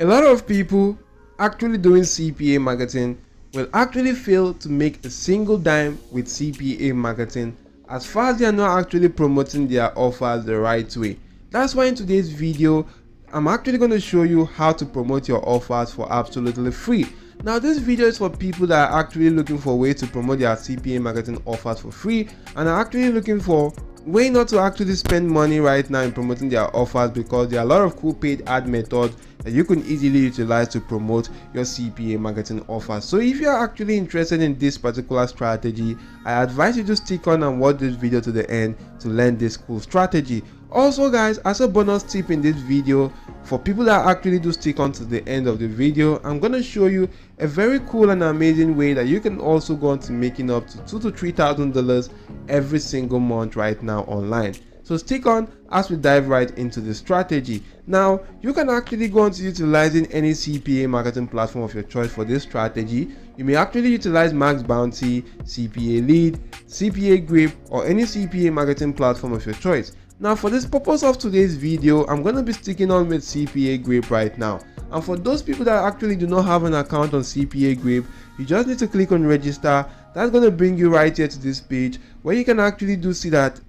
A lot of people actually doing CPA marketing will actually fail to make a single dime with CPA marketing as far as they are not actually promoting their offers the right way. That's why in today's video, I'm actually going to show you how to promote your offers for absolutely free. Now this video is for people that are actually looking for ways to promote their CPA marketing offers for free and are actually looking for way not to actually spend money right now in promoting their offers, because there are a lot of cool paid ad methods that you can easily utilize to promote your CPA marketing offers. So if you are actually interested in this particular strategy, I advise you to stick on and watch this video to the end to learn this cool strategy. Also guys, as a bonus tip in this video, for people that actually do stick on to the end of the video, I'm going to show you a very cool and amazing way that you can also go on to making up to $2,000 to $3,000 every single month right now online. So stick on as we dive right into the strategy. Now you can actually go on to utilizing any CPA marketing platform of your choice for this strategy. You may actually utilize Max Bounty, CPA Lead, CPA Grip, or any CPA marketing platform of your choice. Now for this purpose of today's video, I'm going to be sticking on with CPA Grip right now. And for those people that actually do not have an account on CPA Grip, you just need to click on register. That's going to bring you right here to this page where you can actually do see that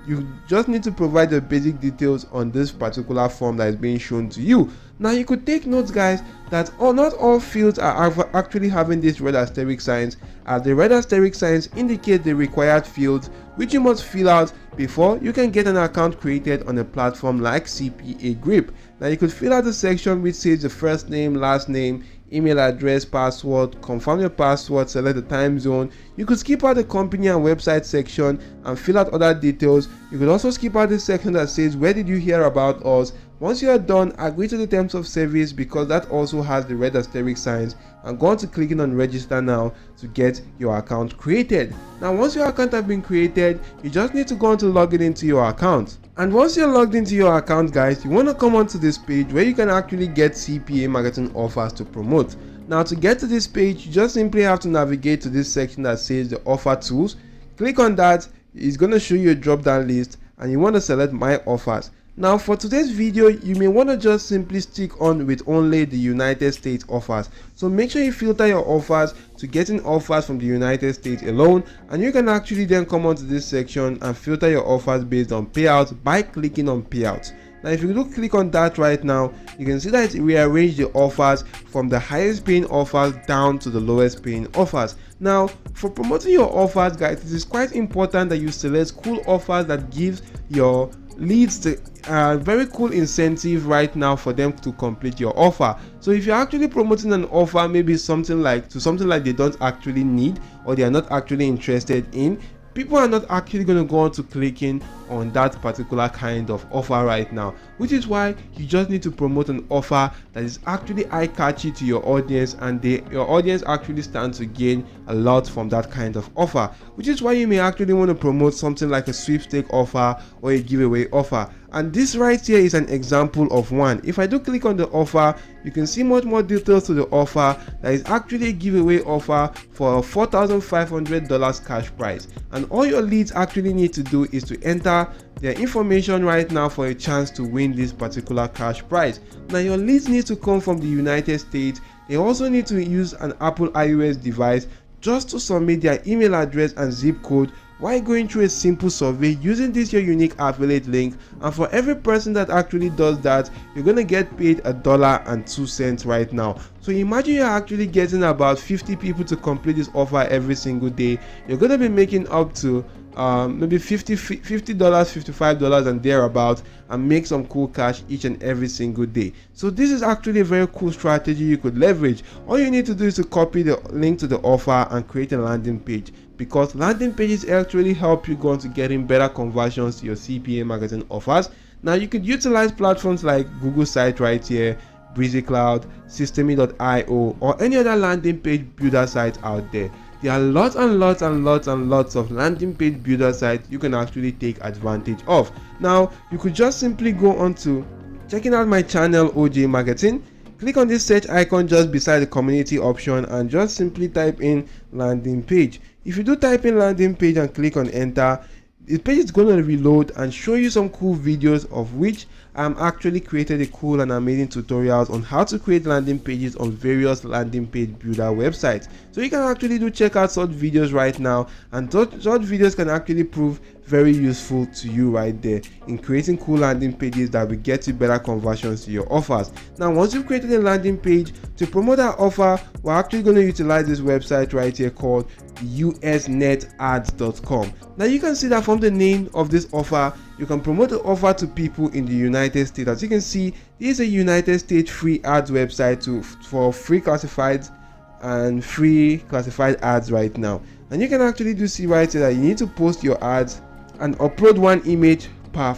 you just need to provide the basic details on this particular form that is being shown to you. Now you could take notes guys that not all fields are actually having this red asterisk signs, as the red asterisk signs indicate the required fields which you must fill out before you can get an account created on a platform like CPA Grip. Now you could fill out the section which says the first name, last name, email address, password, confirm your password, select the time zone. You could skip out the company and website section and fill out other details. You could also skip out the section that says where did you hear about us. Once you are done, agree to the terms of service, because that also has the red asterisk signs, and go on to clicking on register now to get your account created. Now once your account has been created, you just need to go on to log it into your account. And once you're logged into your account guys, you want to come onto this page where you can actually get CPA marketing offers to promote. Now to get to this page, you just simply have to navigate to this section that says the offer tools. Click on that. It's going to show you a drop down list and you want to select my offers. Now for today's video, you may want to just simply stick on with only the United States offers. So make sure you filter your offers to getting offers from the United States alone, and you can actually then come onto this section and filter your offers based on payouts by clicking on payouts. Now if you click on that right now, you can see that it rearranged the offers from the highest paying offers down to the lowest paying offers. Now for promoting your offers guys, it is quite important that you select cool offers that gives your leads the very cool incentive right now for them to complete your offer. So if you're actually promoting an offer, maybe something like they don't actually need or they are not actually interested in, people are not actually going to go on to clicking on that particular kind of offer right now, which is why you just need to promote an offer that is actually eye-catchy to your audience, and your audience actually stands to gain a lot from that kind of offer, which is why you may actually want to promote something like a sweepstake offer or a giveaway offer. And this right here is an example of one. If I do click on the offer, you can see much more details to the offer. That is actually a giveaway offer for a $4,500 cash prize, and all your leads actually need to do is to enter their information right now for a chance to win this particular cash prize. Now your leads need to come from the United States. They also need to use an Apple iOS device just to submit their email address and zip code while going through a simple survey using this your unique affiliate link. And for every person that actually does that, you're going to get paid $1.02 right now. So imagine you're actually getting about 50 people to complete this offer every single day. You're going to be making up to maybe $50, $55 and thereabout, and make some cool cash each and every single day. So this is actually a very cool strategy you could leverage. All you need to do is to copy the link to the offer and create a landing page, because landing pages actually help you go on to getting better conversions to your CPA marketing offers. Now you could utilize platforms like Google Site right here, Breezy Cloud, Systemy.io, or any other landing page builder site out there. There are lots and lots of landing page builder sites you can actually take advantage of. Now you could just simply go on to checking out my channel OJ Marketing. Click on this search icon just beside the community option and just simply type in landing page. If you do type in landing page and click on enter, the page is going to reload and show you some cool videos, of which I'm actually created a cool and amazing tutorials on how to create landing pages on various landing page builder websites. So you can actually do check out such videos right now, and such videos can actually prove very useful to you right there in creating cool landing pages that will get you better conversions to your offers. Now once you've created a landing page to promote that offer, we're actually going to utilize this website right here called usnetads.com. Now you can see that from the name of this offer, you can promote the offer to people in the United States. As you can see, this is a United States free ads website for free classified and free classified ads right now. And you can actually see right here that you need to post your ads and upload one image file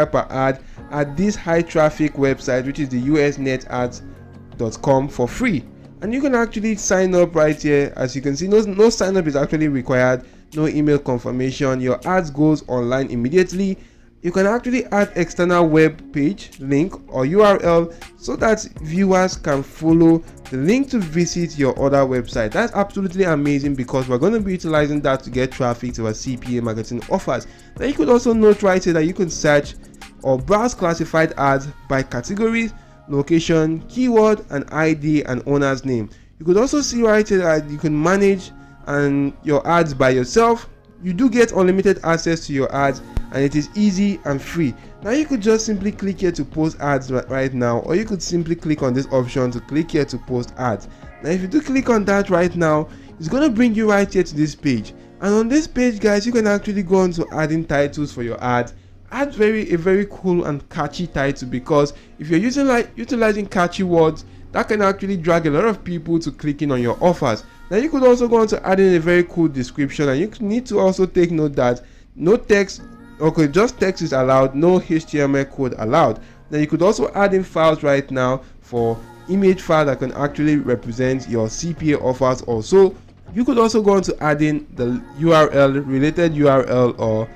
per ad at this high traffic website, which is the usnetads.com, for free. And you can actually sign up right here. As you can see, no sign up is actually required, no email confirmation. Your ads goes online immediately. You can actually add external web page link or URL so that viewers can follow the link to visit your other website. That's absolutely amazing, because we're going to be utilizing that to get traffic to our CPA marketing offers. Now you could also note right here that you can search or browse classified ads by categories, location, keyword, and ID and owner's name. You could also see right here that you can manage and your ads by yourself. You do get unlimited access to your ads, and it is easy and free. Now you could just simply click here to post ads right now, or you could simply click on this option to click here to post ads. Now if you do click on that right now, it's going to bring you right here to this page. And on this page, guys, you can actually go on to adding titles for your ads. Add a very cool and catchy title, because if you're utilizing catchy words, that can actually drag a lot of people to clicking on your offers. Now you could also go on to add in a very cool description, and you need to also take note that no text, okay, just text is allowed, no HTML code allowed. Now you could also add in files right now for image file that can actually represent your CPA offers. Also, you could also go on to add in the URL, related URL or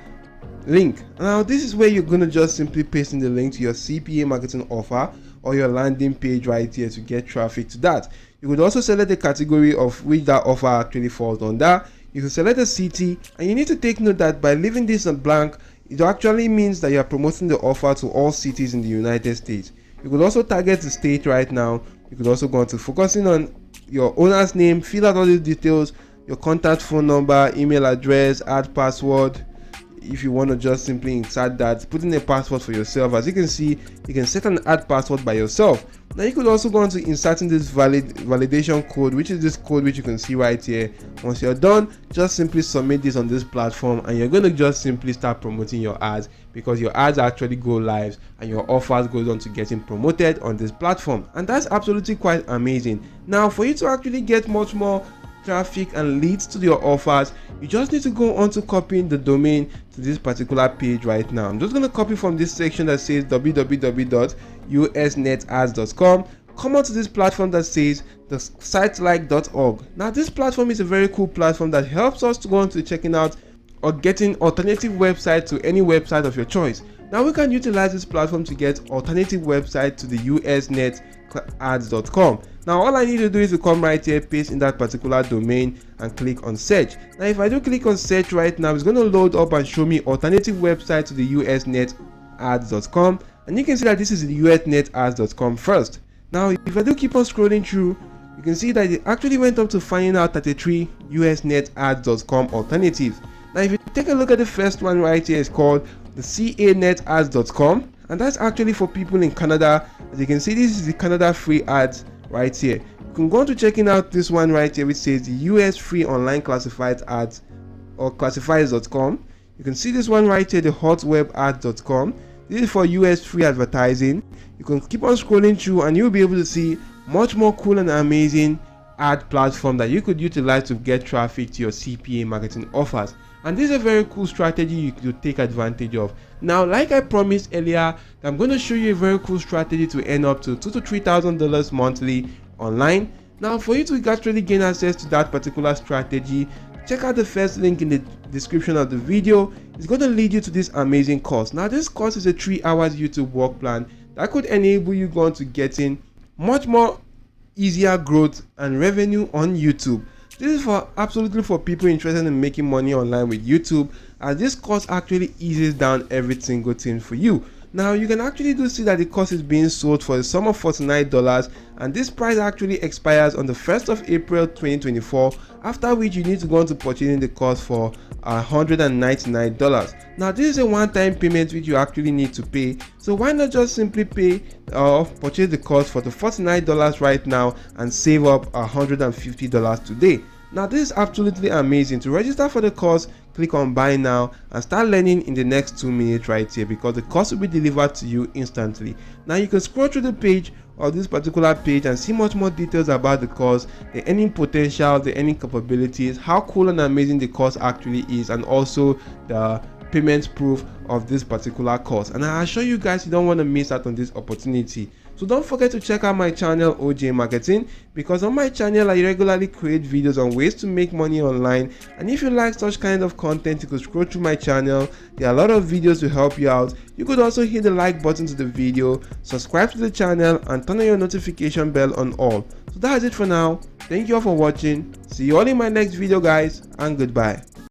link. Now this is where you're going to just simply paste in the link to your CPA marketing offer or your landing page right here to get traffic to that. You could also select the category of which that offer actually falls under. You can select a city, and you need to take note that by leaving this blank, it actually means that you are promoting the offer to all cities in the United States. You could also target the state right now. You could also go on to focusing on your owner's name, fill out all these details, your contact phone number, email address, add password. If you want to just simply insert that, put in a password for yourself. As you can see, you can set an add password by yourself. Now you could also go on to inserting this validation code, which is this code which you can see right here. Once you're done, just simply submit this on this platform, and you're going to just simply start promoting your ads, because your ads actually go live and your offers goes on to getting promoted on this platform. And that's absolutely quite amazing. Now for you to actually get much more traffic and leads to your offers, you just need to go on to copying the domain to this particular page right now. I'm just going to copy from this section that says www.usnetads.com. come onto this platform that says the sitelike.org. Now this platform is a very cool platform that helps us to go on to checking out or getting alternative websites to any website of your choice. Now we can utilize this platform to get alternative website to the usnetads.com. Now all I need to do is to come right here, paste in that particular domain, and click on search. Now if I do click on search right now, it's going to load up and show me alternative website to the usnetads.com, and you can see that this is the usnetads.com first. Now if I do keep on scrolling through, you can see that it actually went up to finding out 33 usnetads.com alternatives. Now if you take a look at the first one right here, it's called the canetads.com, and that's actually for people in Canada. As you can see, this is the Canada free ads right here. You can go on to checking out this one right here, which says the US free online classified ads or classifieds.com. You can see this one right here, the hotwebads.com. This is for US free advertising. You can keep on scrolling through, and you'll be able to see much more cool and amazing ad platform that you could utilize to get traffic to your CPA marketing offers. And this is a very cool strategy you could take advantage of. Now, like I promised earlier, I'm going to show you a very cool strategy to earn up to $2,000 to $3,000 monthly online. Now, for you to actually gain access to that particular strategy, check out the first link in the description of the video. It's going to lead you to this amazing course. Now, this course is a 3 hours YouTube work plan that could enable you going to getting much more easier growth and revenue on YouTube. This is for absolutely for people interested in making money online with YouTube, as this course actually eases down every single thing for you. Now you can actually see that the course is being sold for a sum of $49, and this price actually expires on the 1st of April 2024, after which you need to go on to purchasing the course for $199. Now this is a one-time payment which you actually need to pay, so why not just simply pay or purchase the course for the $49 right now and save up $150 today. Now this is absolutely amazing. To register for the course, click on buy now and start learning in the next 2 minutes right here, because the course will be delivered to you instantly. Now you can scroll through the page of this particular page and see much more details about the course, the earning potential, the earning capabilities, how cool and amazing the course actually is, and also the payment proof of this particular course. And I assure you guys, you don't want to miss out on this opportunity. So don't forget to check out my channel OJ Marketing, because on my channel I regularly create videos on ways to make money online. And if you like such kind of content, you could scroll through my channel. There are a lot of videos to help you out. You could also hit the like button to the video, subscribe to the channel, and turn on your notification bell on all. So that's it for now. Thank you all for watching. See you all in my next video guys, and goodbye.